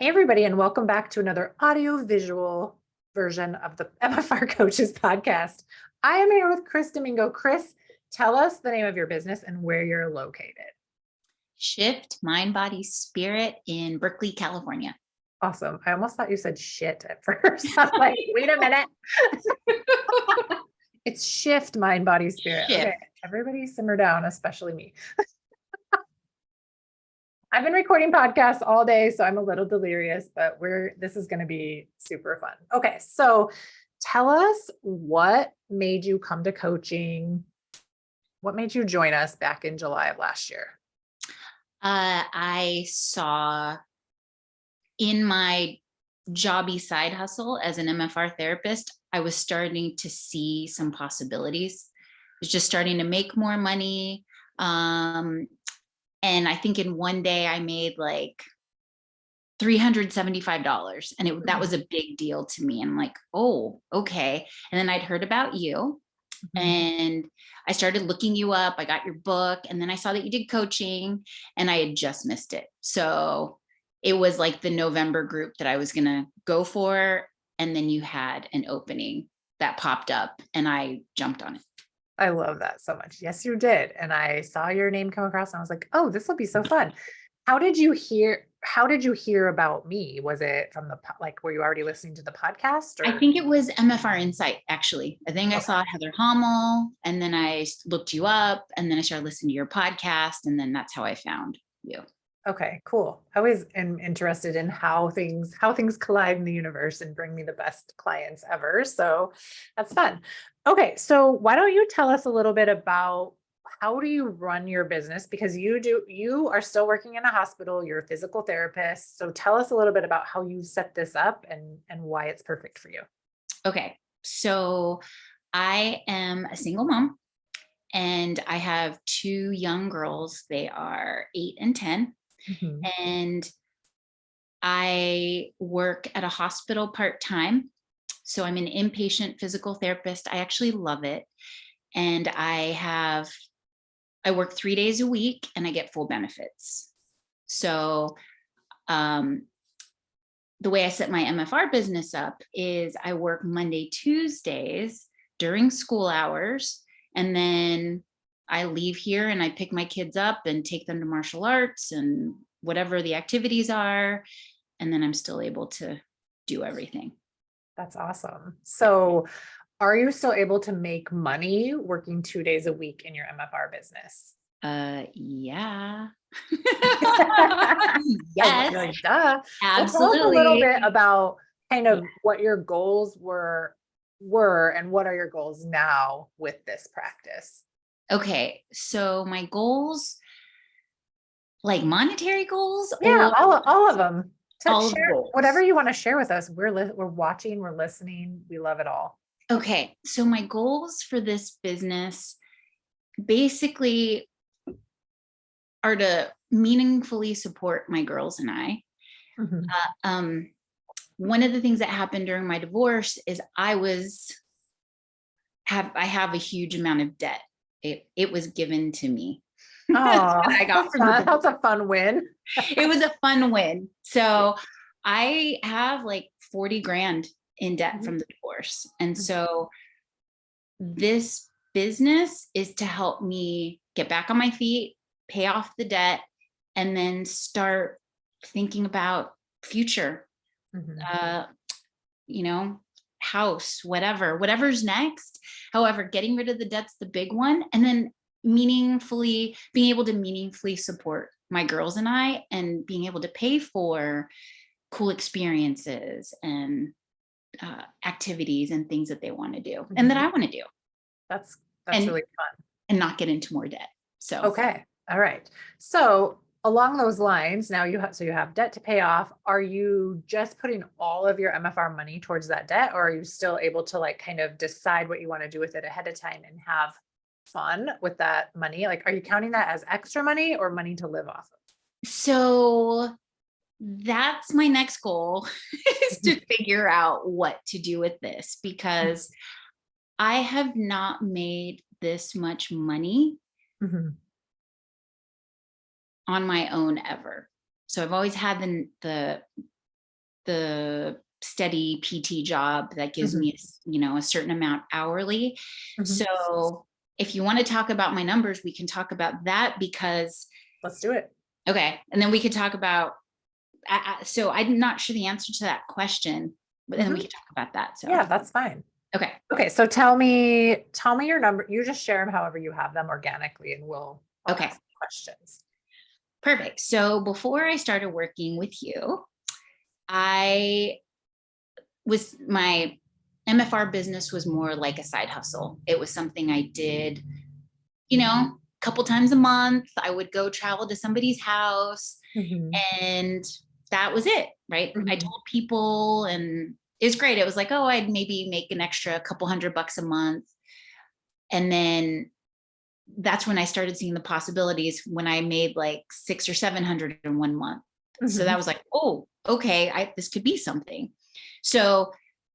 Hey, everybody, and welcome back to another audio-visual version of the MFR Coaches podcast. I am here with Kris Domingo. Kris, tell us the name of your business and where you're located. Shift Mind Body Sprit in Berkeley, California. Awesome. I almost thought you said shit at first. I'm like, wait a minute. It's Shift Mind Body Spirit. Shift. Okay, everybody simmer down, especially me. I've been recording podcasts all day, so I'm a little delirious, but this is going to be super fun. Okay, so tell us what made you come to coaching? What made you join us back in July of last year? I saw in my jobby side hustle as an MFR therapist, I was starting to see some possibilities. I was just starting to make more money. And I think in one day I made like $375, and that was a big deal to me. And I'm like, oh, okay. And then I'd heard about you, and I started looking you up. I got your book, and then I saw that you did coaching, and I had just missed it. So it was like the November group that I was going to go for. And then you had an opening that popped up, and I jumped on it. I love that so much. Yes, you did. And I saw your name come across and I was like, oh, this will be so fun. How did you hear about me? Was it from were you already listening to the podcast? I think it was MFR Insight, actually. I think I saw Heather Hommel, and then I looked you up, and then I started listening to your podcast, and then that's how I found you. Okay, cool. I always am interested in how things collide in the universe and bring me the best clients ever. So that's fun. Okay, so why don't you tell us a little bit about how do you run your business? Because you are still working in a hospital, you're a physical therapist. So tell us a little bit about how you set this up and why it's perfect for you. Okay, so I am a single mom, and I have two young girls. They are 8 and 10. And I work at a hospital part-time. So I'm an inpatient physical therapist. I actually love it. And I work 3 days a week, and I get full benefits. So the way I set my MFR business up is I work Monday, Tuesdays during school hours, and then I leave here and I pick my kids up and take them to martial arts and whatever the activities are. And then I'm still able to do everything. That's awesome. So are you still able to make money working 2 days a week in your MFR business? Yeah. Yes. Like, duh. absolutely. Well, tell us a little bit about kind of what your goals were and what are your goals now with this practice? Okay. So my goals, like monetary goals? Yeah, all of them. All Share goals. whatever you want to share with us. We're watching, we're listening. We love it all. Okay. So my goals for this business basically are to meaningfully support my girls and I. One of the things that happened during my divorce is I have a huge amount of debt. It was given to me. Oh, I got that's a fun win. It was a fun win. So I have like 40 grand in debt from the divorce. And so this business is to help me get back on my feet, pay off the debt, and then start thinking about future, house, whatever's next. However, getting rid of the debt's the big one. And then being able to meaningfully support my girls and I, and being able to pay for cool experiences and activities and things that they want to do and that I want to do. That's really fun. And not get into more debt. So, okay. All right. So along those lines, now you have debt to pay off. Are you just putting all of your MFR money towards that debt, or are you still able to like kind of decide what you want to do with it ahead of time and have fun with that money? Like, are you counting that as extra money or money to live off of? So that's my next goal is to figure out what to do with this, because I have not made this much money on my own ever. So I've always had the the steady PT job that gives Mhm. me, a certain amount hourly. Mhm. So if you want to talk about my numbers, we can talk about that because, Let's do it. okay. And then we could talk about, so I'm not sure the answer to that question, but then we Mhm. can talk about that. So, Yeah, that's fine. okay. Okay, so tell me your number. You just share them however you have them organically, and I'll Okay. ask questions. Perfect. So before I started working with you, I my MFR business was more like a side hustle. It was something I did, a couple times a month. I would go travel to somebody's house Mhm. and that was it, right? I Mhm. told people and it was great. It was like, oh, I'd maybe make an extra couple $100 a month. And then that's when I started seeing the possibilities when I made like 600 or 700 in 1 month. So that Mhm. was like, oh, okay, this could be something. So,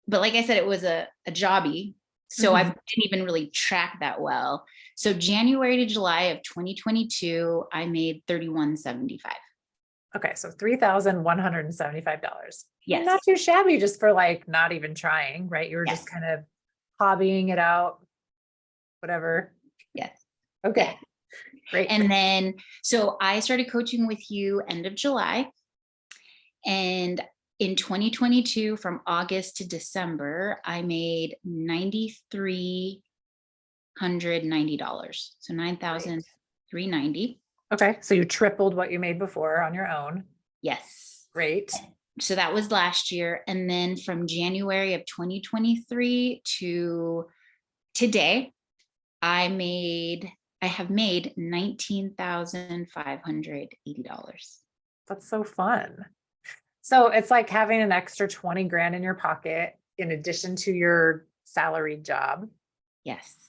but like I said, it was a jobby. So I Mhm. didn't even really track that well. So January to July of 2022, I made 3175. Okay, so $3,175. I mean, Yes. not too shabby just for like not even trying, right? You were just Yes. kind of hobbying it out, whatever. Yes. Yeah. Okay, great. And then, so I started coaching with you end of July. And in 2022, from August to December, I made $9,390. So Great. 9,390. Okay, so you tripled what you made before on your own. Yes. Great. So that was last year. And then from January of 2023 to today, I have made $19,580. That's so fun. So it's like having an extra 20 grand in your pocket in addition to your salaried job. Yes.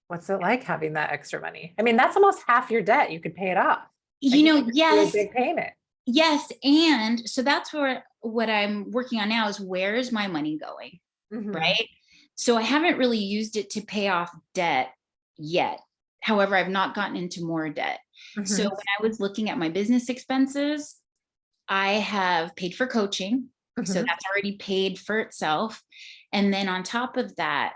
What's it like having that extra money? I mean, that's almost half your debt. You could pay it off. Like you could just do a Yes. big payment. Yes. And so that's where what I'm working on now is where is my money going? Mhm. Right. So I haven't really used it to pay off debt yet. However, I've not gotten into more debt. So Mhm. when I was looking at my business expenses, I have paid for coaching. So Mhm. that's already paid for itself. And then on top of that,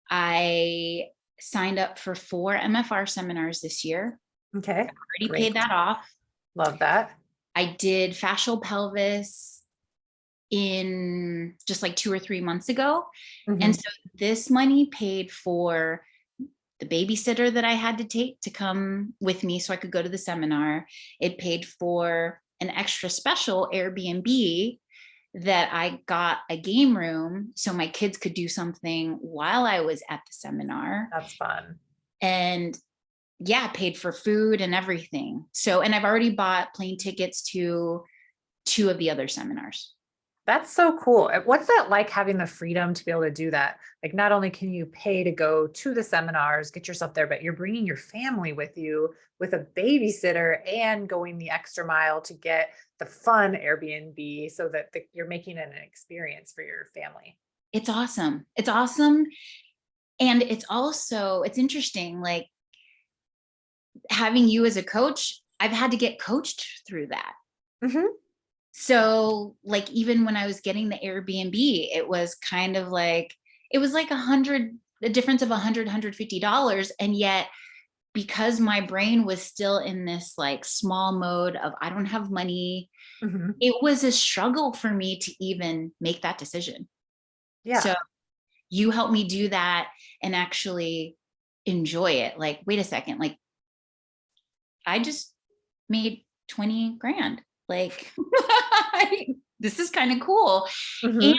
I signed up for 4 MFR seminars this year. Okay. Already paid Great. that off. Love that. I did fascial pelvis in just like 2 or 3 months ago. And Mhm. so this money paid for the babysitter that I had to take to come with me so I could go to the seminar. It paid for an extra special Airbnb that I got a game room so my kids could do something while I was at the seminar. That's fun. And yeah, paid for food and everything. So, and I've already bought plane tickets to 2 of the other seminars. That's so cool. What's that like having the freedom to be able to do that? Like, not only can you pay to go to the seminars, get yourself there, but you're bringing your family with you with a babysitter and going the extra mile to get the fun Airbnb so that you're making it an experience for your family. It's awesome. It's awesome. And it's interesting, like having you as a coach, I've had to get coached through that. Mhm. So like even when I was getting the Airbnb, it was kind of like it was like a difference of $150. And yet because my brain was still in this like small mode of I don't have money, Mhm. it was a struggle for me to even make that decision. So Yeah. you helped me do that and actually enjoy it. Like, wait a second, like I just made 20 grand. Like this is kind of cool. And Mhm.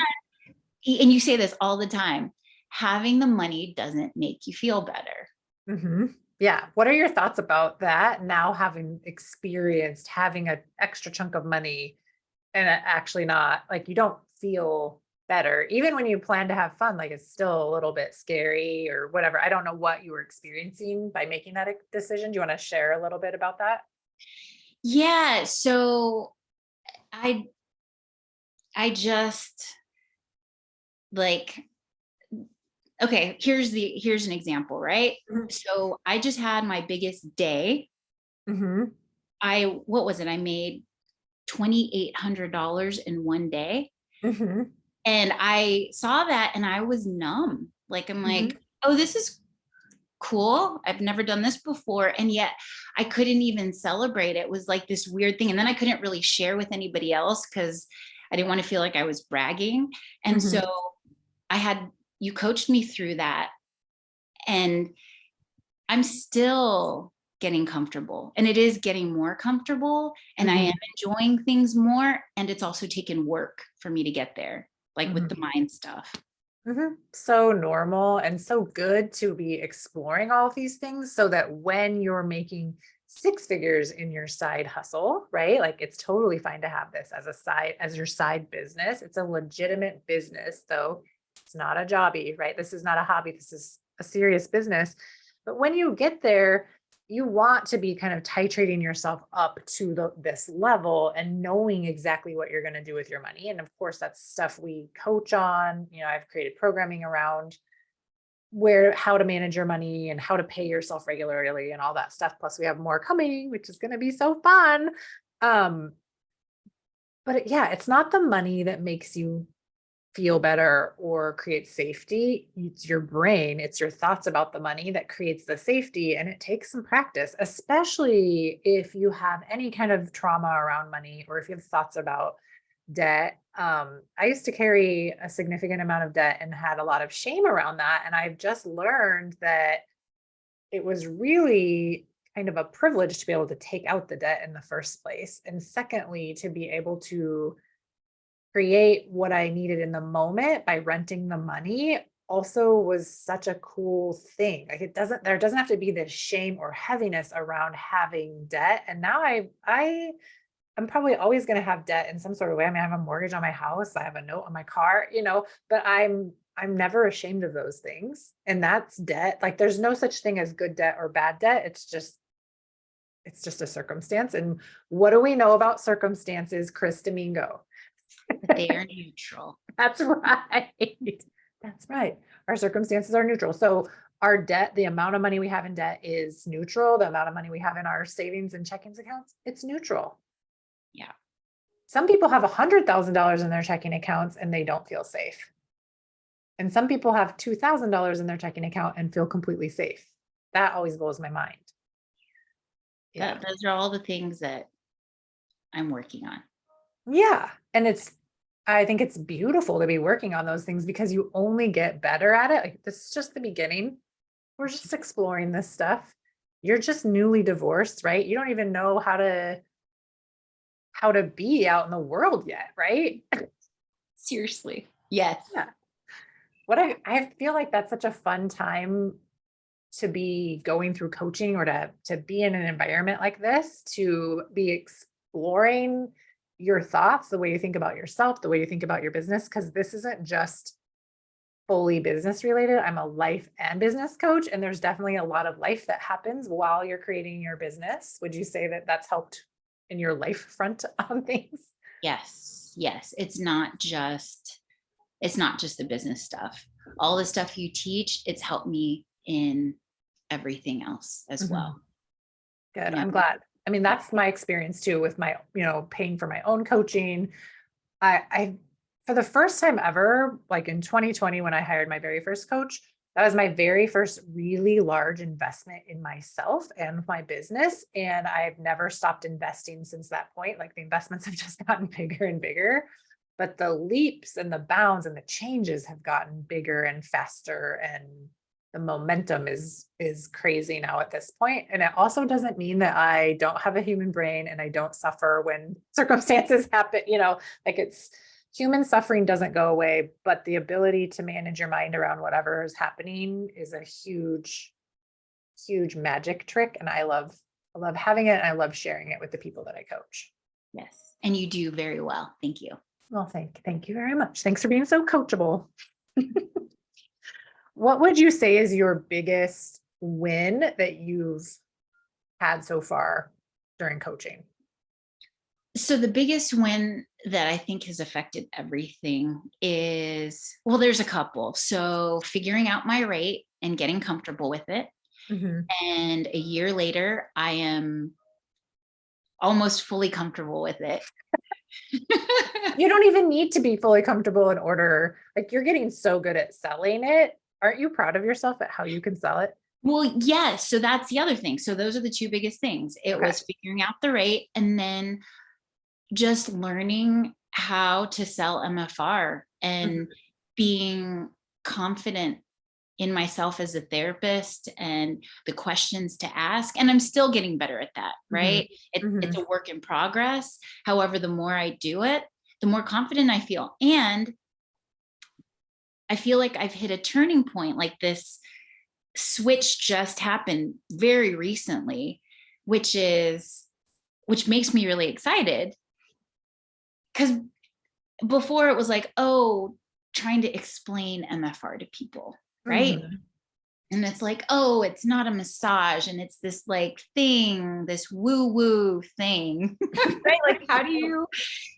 and you say this all the time. Having the money doesn't make you feel better. Mhm. Yeah. What are your thoughts about that now having experienced having an extra chunk of money and actually not like you don't feel better even when you plan to have fun, like it's still a little bit scary or whatever. I don't know what you were experiencing by making that decision. Do you want to share a little bit about that? Yeah, so I I just like okay, here's an example, right? Mhm. So I just had my biggest day. Mhm. What was it? I made $2,800 in one day. Mhm. And I saw that and I was numb. Like, I'm Mhm. like, oh, this is cool. I've never done this before. And yet I couldn't even celebrate. It was like this weird thing. And then I couldn't really share with anybody else because I didn't want to feel like I was bragging. And Mhm. so you coached me through that. And I'm still getting comfortable, and it is getting more comfortable, and I am Mhm. enjoying things more. And it's also taken work for me to get there, like with the Mhm. mind stuff. So normal and so good to be exploring all of these things so that when you're making six figures in your side hustle, right? Like it's totally fine to have this as a side, as your side business. It's a legitimate business, though. It's not a jobby, right? This is not a hobby. This is a serious business. But when you get there, you want to be kind of titrating yourself up to this level and knowing exactly what you're going to do with your money. And of course, that's stuff we coach on. I've created programming around how to manage your money and how to pay yourself regularly and all that stuff. Plus, we have more coming, which is going to be so fun. Um, but it's not the money that makes you feel better or create safety. It's your brain, it's your thoughts about the money that creates the safety. And it takes some practice, especially if you have any kind of trauma around money or if you have thoughts about debt. I used to carry a significant amount of debt and had a lot of shame around that. And I've just learned that it was really kind of a privilege to be able to take out the debt in the first place. And secondly, to be able to create what I needed in the moment by renting the money also was such a cool thing. Like there doesn't have to be this shame or heaviness around having debt. And now I'm probably always going to have debt in some sort of way. I mean, I have a mortgage on my house, I have a note on my car, but I'm never ashamed of those things. And that's debt. Like there's no such thing as good debt or bad debt. It's just a circumstance. And what do we know about circumstances, Kris Domingo? That they are neutral. That's right. That's right. Our circumstances are neutral. So our debt, the amount of money we have in debt is neutral. The amount of money we have in our savings and checkings accounts, it's neutral. Yeah. Some people have $100,000 in their checking accounts and they don't feel safe. And some people have $2,000 in their checking account and feel completely safe. That always blows my mind. Yeah. Those are all the things that I'm working on. Yeah. And I think it's beautiful to be working on those things because you only get better at it. Like this is just the beginning. We're just exploring this stuff. You're just newly divorced, right? You don't even know how to be out in the world yet, right? Seriously. Yes. Yeah. I feel like that's such a fun time to be going through coaching or to be in an environment like this, to be exploring your thoughts, the way you think about yourself, the way you think about your business, because this isn't just fully business related. I'm a life and business coach, and there's definitely a lot of life that happens while you're creating your business. Would you say that that's helped in your life front on things? Yes. Yes. It's not just the business stuff. All the stuff you teach, it's helped me in everything else as well. Good. Yeah. I'm glad. I mean, that's my experience too with my, paying for my own coaching. I for the first time ever, like in 2020, when I hired my very first coach, that was my very first really large investment in myself and my business. And I've never stopped investing since that point. Like the investments have just gotten bigger and bigger, but the leaps and the bounds and the changes have gotten bigger and faster, and the momentum is crazy now at this point. And it also doesn't mean that I don't have a human brain and I don't suffer when circumstances happen, like it's human suffering doesn't go away, but the ability to manage your mind around whatever is happening is a huge, huge magic trick. And I love having it. And I love sharing it with the people that I coach. Yes. And you do very well. Thank you. Well, thank you very much. Thanks for being so coachable. What would you say is your biggest win that you've had so far during coaching? So the biggest win that I think has affected everything is, well, there's a couple. So figuring out my rate and getting comfortable with it. Mm-hmm. And a year later, I am almost fully comfortable with it. You don't even need to be fully comfortable in order. Like, you're getting so good at selling it. Aren't you proud of yourself at how you can sell it? Well, yes. So that's the other thing. So those are the two biggest things. It Okay. was figuring out the rate and then just learning how to sell MFR and being confident in myself as a therapist and the questions to ask. And I'm still getting better at that, right? It's a work in progress. However, the more I do it, the more confident I feel. And I feel like I've hit a turning point. Like this switch just happened very recently, which makes me really excited. Because before it was like, oh, trying to explain MFR to people, right? And it's like, oh, it's not a massage and it's this like thing, this woo-woo thing, right? Like, how do you,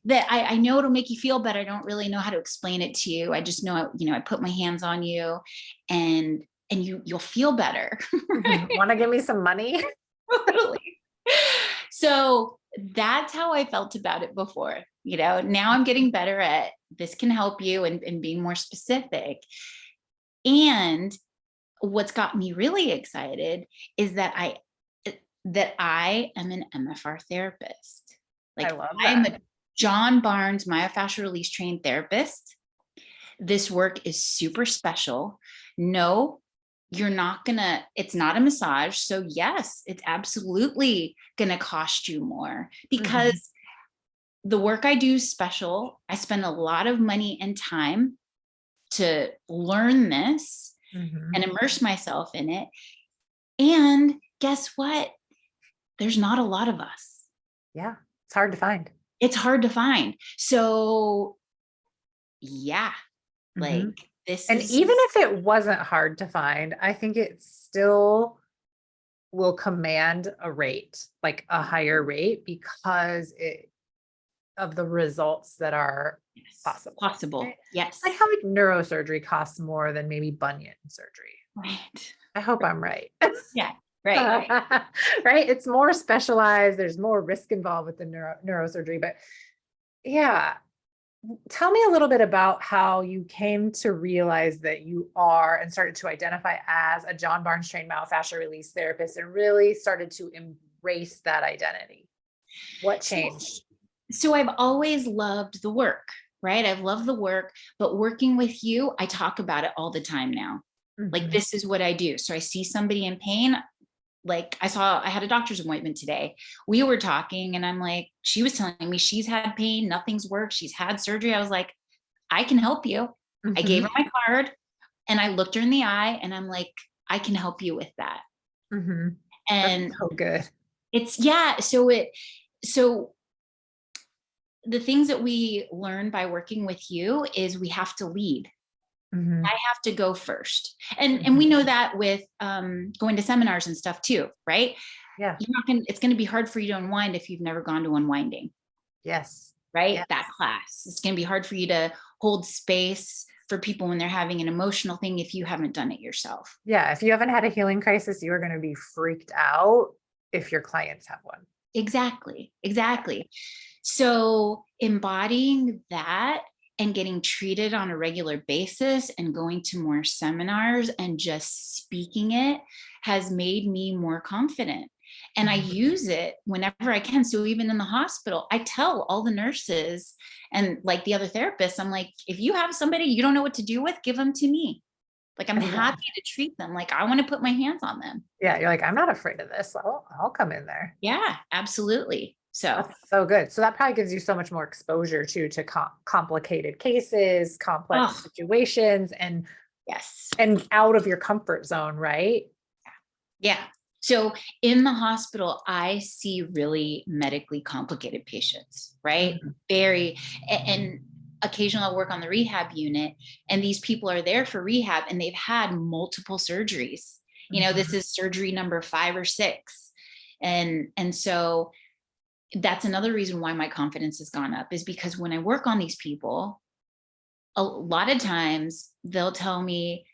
that I know it'll make you feel better. I don't really know how to explain it to you. I just know, I put my hands on you and you'll feel better. Right? Want to give me some money? Totally. So that's how I felt about it before. Now I'm getting better at this can help you and being more specific. And what's got me really excited is that I am an MFR therapist. Like, I love I am that. a John Barnes myofascial release trained therapist. This work is super special. No, it's not a massage. So yes, it's absolutely gonna cost you more because the work I do is special. I spend a lot of money and time to learn this and immerse myself in it. And guess what? There's not a lot of us. Yeah. It's hard to find. It's hard to find. So yeah, like And even if it wasn't hard to find, I think it still will command a rate, like a higher rate, because of the results that are possible. Right? Yes. Like how like neurosurgery costs more than maybe bunion surgery. Right. I hope I'm right. Yeah. Right. Right. It's more specialized. There's more risk involved with the neurosurgery, but yeah. Tell me a little bit about how you came to realize that you are and started to identify as a John Barnes trained myofascial release therapist and really started to embrace that identity. What changed? So I've always loved the work, right? I've loved the work, but working with you, I talk about it all the time now. Like, this is what I do. So I see somebody in pain. Like I had a doctor's appointment today. We were talking and I'm like, she was telling me she's had pain, nothing's worked. She's had surgery. I was like, I can help you. I gave her my card and I looked her in the eye and I'm like, I can help you with that. And that's so good. So the things that we learn by working with you is we have to lead. I have to go first. And we know that with going to seminars and stuff too, right? Yeah. It's going to be hard for you to unwind if you've never gone to unwinding. Yes. Right? Yes. That class. It's going to be hard for you to hold space for people when they're having an emotional thing if you haven't done it yourself. Yeah. If you haven't had a healing crisis, you are going to be freaked out if your clients have one. Exactly. So embodying that and getting treated on a regular basis and going to more seminars and just speaking it has made me more confident. And I use it whenever I can. So even in the hospital, I tell all the nurses and like the other therapists, I'm like, if you have somebody you don't know what to do with, give them to me. Like, I'm happy to treat them. Like, I want to put my hands on them. Yeah. You're like, I'm not afraid of this. I'll come in there. Yeah, absolutely. So that's so good. So that probably gives you so much more exposure to complicated cases, complex situations, and yes, and out of your comfort zone, right? Yeah. So in the hospital, I see really medically complicated patients, right? Very, and occasionally I'll work on the rehab unit, and these people are there for rehab and they've had multiple surgeries. This is surgery number 5 or 6. And so that's another reason why my confidence has gone up, is because when I work on these people, a lot of times they'll tell me,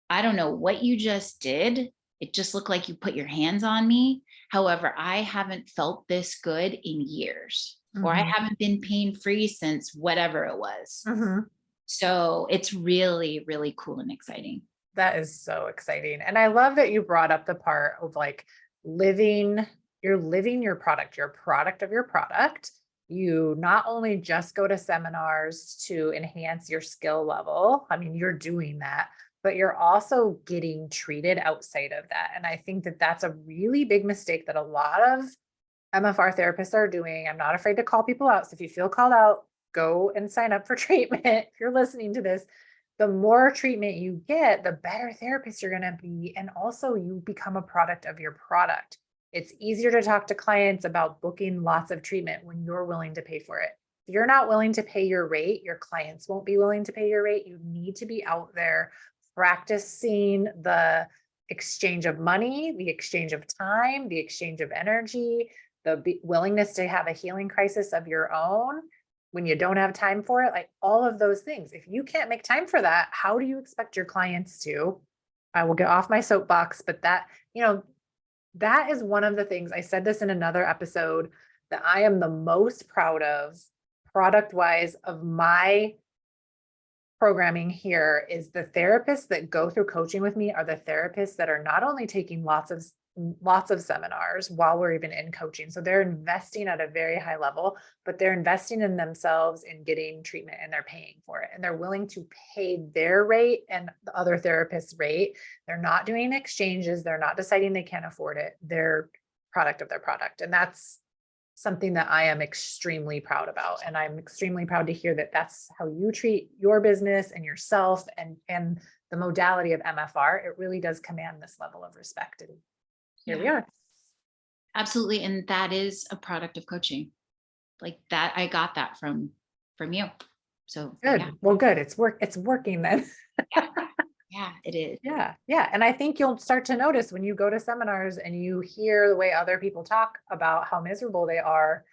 I don't know what you just did, It just looked like you put your hands on me. However, I haven't felt this good in years, or I haven't been pain-free since whatever it was. So it's really, really cool and exciting. That is so exciting. And I love that you brought up the part of like you're living your product, you're a product of your product. You not only just go to seminars to enhance your skill level, I mean, you're doing that, but you're also getting treated outside of that. And I think that that's a really big mistake that a lot of MFR therapists are doing. I'm not afraid to call people out. So if you feel called out, go and sign up for treatment. If you're listening to this, the more treatment you get, the better therapist you're going to be. And also, you become a product of your product. It's easier to talk to clients about booking lots of treatment when you're willing to pay for it. If you're not willing to pay your rate, your clients won't be willing to pay your rate. You need to be out there practicing the exchange of money, the exchange of time, the exchange of energy, the willingness to have a healing crisis of your own when you don't have time for it, like all of those things. If you can't make time for that, how do you expect your clients to? I will get off my soapbox, but that, that is one of the things, I said this in another episode, that I am the most proud of product wise of my programming here is the therapists that go through coaching with me are the therapists that are not only taking lots of seminars while we're even in coaching. So they're investing at a very high level, but they're investing in themselves in getting treatment and they're paying for it. And they're willing to pay their rate and the other therapist's rate. They're not doing exchanges. They're not deciding they can't afford it. They're product of their product. And that's something that I am extremely proud about. And I'm extremely proud to hear that that's how you treat your business and yourself and the modality of MFR. It really does command this level of respect. And here we are. Absolutely. And that is a product of coaching. Like that, I got that from you. So good. Yeah. Well, good. It's working then. Yeah, it is. Yeah. And I think you'll start to notice when you go to seminars and you hear the way other people talk about how miserable they are,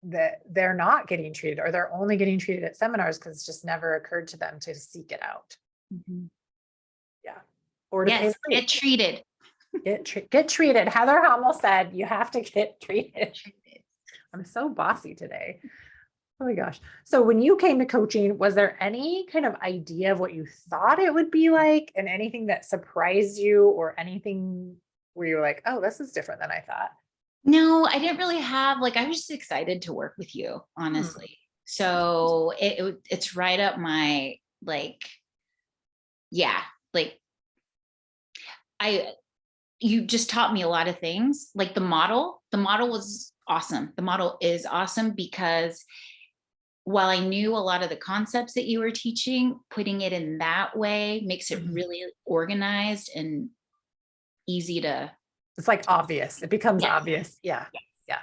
that they're not getting treated or they're only getting treated at seminars because it's just never occurred to them to seek it out. Yeah. Or to pay get treated. Get treated. Heather Hummel said you have to get treated. I'm so bossy today. Oh my gosh. So when you came to coaching, was there any kind of idea of what you thought it would be like and anything that surprised you or anything where you were like, oh, this is different than I thought? No, I didn't really have, I was just excited to work with you, honestly. So it's right up my, you just taught me a lot of things. Like the model was awesome. The model is awesome because while I knew a lot of the concepts that you were teaching, putting it in that way makes it really organized and easy to. It's like obvious. It becomes obvious. Yeah. I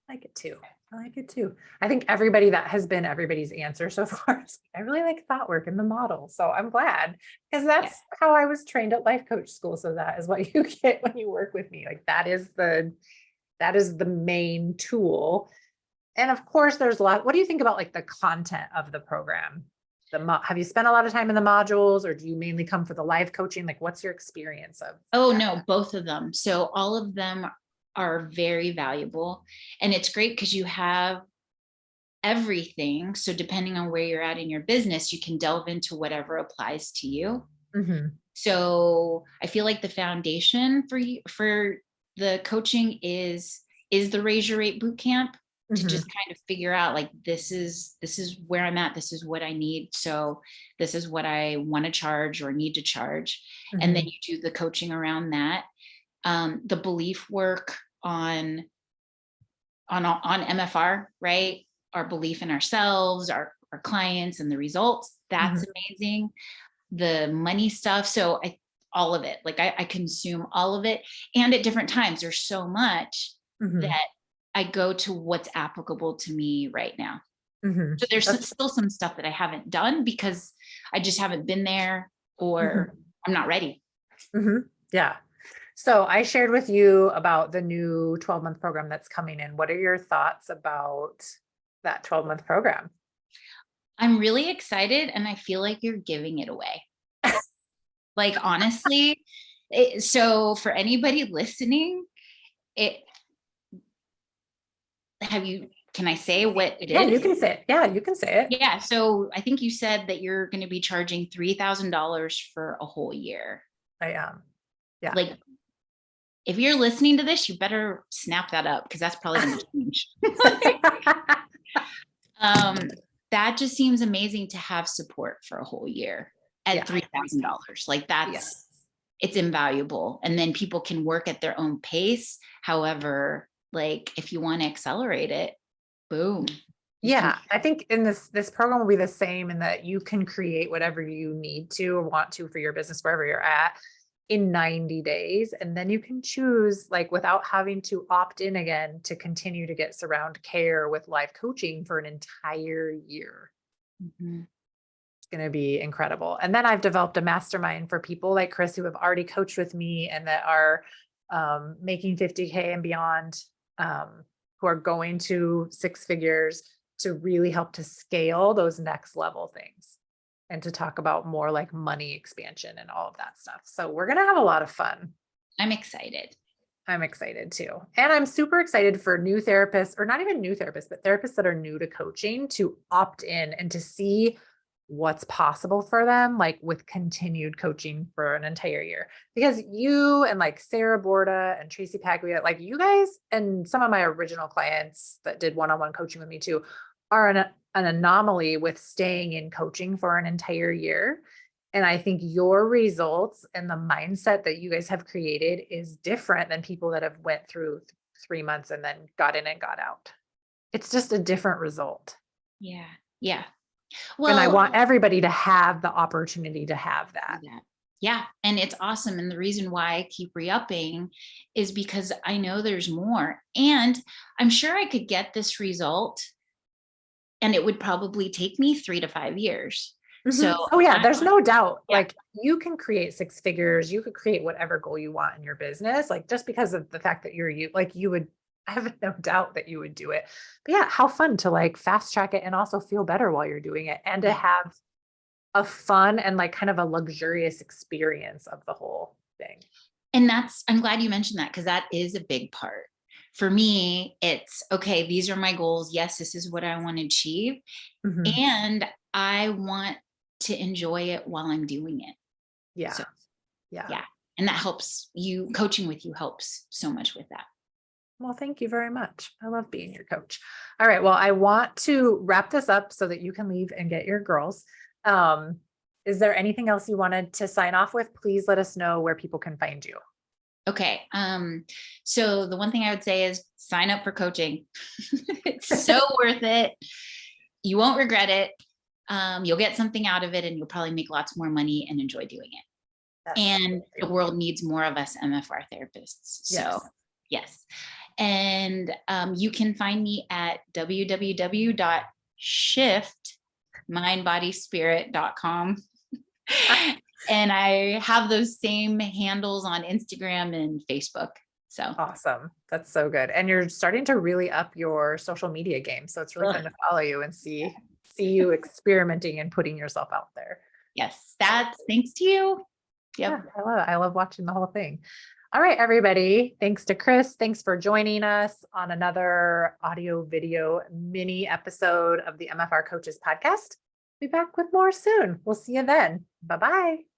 like it too. I think everybody that has been everybody's answer so far. I really like thought work in the model. So I'm glad because that's how I was trained at life coach school. So that is what you get when you work with me. Like that is the main tool. And of course there's a lot. What do you think about like the content of the program? Have you spent a lot of time in the modules or do you mainly come for the life coaching? Like what's your experience of? Oh no, both of them. So all of them are very valuable and it's great because you have everything. So depending on where you're at in your business, you can delve into whatever applies to you. So I feel like the foundation for the coaching is the Raise Your Rate Bootcamp to just kind of figure out like, this is where I'm at. This is what I need. So this is what I want to charge or need to charge. And then you do the coaching around that. The belief work on MFR, right? Our belief in ourselves, our clients and the results, that's amazing. The money stuff. So all of it, I consume all of it. And at different times, there's so much that I go to what's applicable to me right now. So there's still some stuff that I haven't done because I just haven't been there or I'm not ready. Yeah. So I shared with you about the new 12-month program that's coming in. What are your thoughts about that 12-month program? I'm really excited and I feel like you're giving it away. Honestly, So for anybody listening, can I say what it is? Yeah, you can say it. Yeah, you can say it. Yeah. So I think you said that you're going to be charging $3,000 for a whole year. I am. Yeah. Like, if you're listening to this, you better snap that up because that's probably going to change. That just seems amazing to have support for a whole year at $3,000. Like it's invaluable. And then people can work at their own pace. However, like if you want to accelerate it, boom. Yeah, I think in this program will be the same in that you can create whatever you need to or want to for your business wherever you're at in 90 days. And then you can choose, like, without having to opt in again, to continue to get surround care with live coaching for an entire year. It's going to be incredible. And then I've developed a mastermind for people like Kris who have already coached with me and that are making 50K and beyond, who are going to 6 figures, to really help to scale those next level things and to talk about more like money expansion and all of that stuff. So we're going to have a lot of fun. I'm excited. I'm excited too. And I'm super excited for new therapists, or not even new therapists, but therapists that are new to coaching, to opt in and to see what's possible for them, like with continued coaching for an entire year. Because you and like Sarah Borda and Tracy Paglia, like you guys and some of my original clients that did one-on-one coaching with me too, are an anomaly with staying in coaching for an entire year. And I think your results and the mindset that you guys have created is different than people that have went through 3 months and then got in and got out. It's just a different result. Yeah. Yeah. Well, and I want everybody to have the opportunity to have that. Yeah. And it's awesome. And the reason why I keep re-upping is because I know there's more, and I'm sure I could get this result and it would probably take me 3 to 5 years. So, there's no doubt. Yeah. Like you can create 6 figures, you could create whatever goal you want in your business. Like just because of the fact that you would, I have no doubt that you would do it. But yeah, how fun to like fast track it and also feel better while you're doing it, and to have a fun and like kind of a luxurious experience of the whole thing. And I'm glad you mentioned that, because that is a big part. For me, it's okay, these are my goals. Yes, this is what I want to achieve. And I want to enjoy it while I'm doing it. Yeah. So, yeah. And that helps you. Coaching with you helps so much with that. Well, thank you very much. I love being your coach. All right. Well, I want to wrap this up so that you can leave and get your girls. Is there anything else you wanted to sign off with? Please let us know where people can find you. Okay. So the one thing I would say is sign up for coaching. It's so worth it. You won't regret it. You'll get something out of it, and you'll probably make lots more money and enjoy doing it. And the world needs more of us MFR therapists. So yes. And you can find me at www.shiftmindbodyspirit.com. And I have those same handles on Instagram and Facebook. So awesome. That's so good. And you're starting to really up your social media game. So it's really fun to follow you and see you experimenting and putting yourself out there. Yes. That's thanks to you. Yep. Yeah, I love watching the whole thing. All right, everybody. Thanks to Kris. Thanks for joining us on another audio video mini episode of the MFR Coaches podcast. Be back with more soon. We'll see you then. Bye-bye.